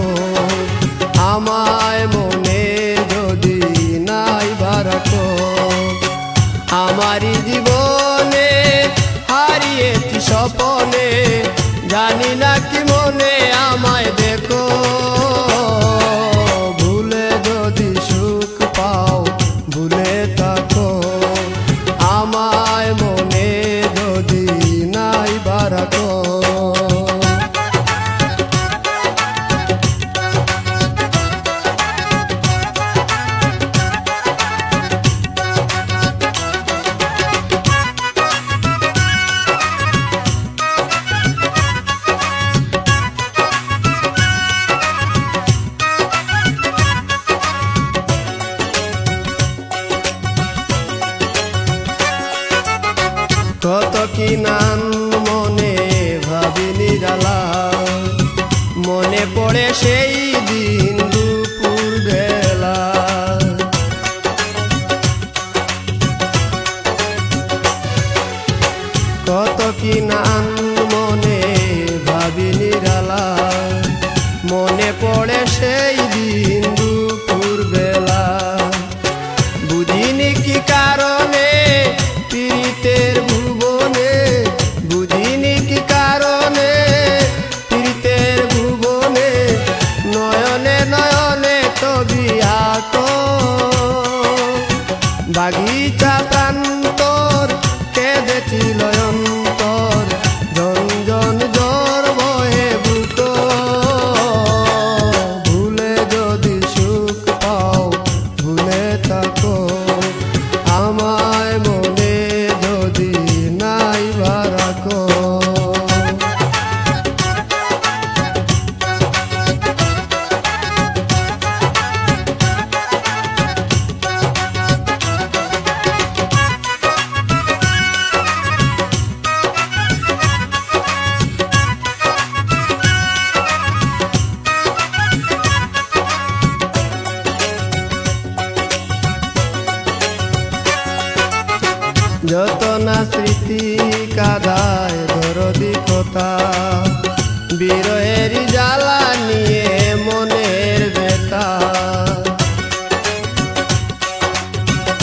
রাখো, আমায় মনে যদি নাইবা রাখো। আমারই জীবনে হারিয়েছি স্বপনে, জানি না কি মনে আমায় দেখো। ভুলে যদি সুখ পাও ভুলে থাকো, আমায় মনে যদি নাইবা রাখো। কত কি নাম মনে ভাবি নিরালা, মনে পড়ে সেই দিন দুপুর বেলা। কত কি নাম মনে ভাবি নিরালা, মনে পড়ে সেই দিন দুপুর বেলা। বুঝিনি কি কারণে পীড়িতের ভুবনে, বুঝিনি কি কারণে পীড়িতের ভুবনে, নয়নে নয়নে তবি আঁকো। বাগিচা প্রান্তর কেঁদেছিল অন্তর, ঝনঝন জ্বর বহে বুক। ভুলে যদি সুখ পাও ভুলে থাকো, আমায় মনে যদি নাইবা রাখো। যত না স্মৃতি কাদায় দরদি কথা, বিরহের জ্বালা নিয়ে মনের ব্যথা।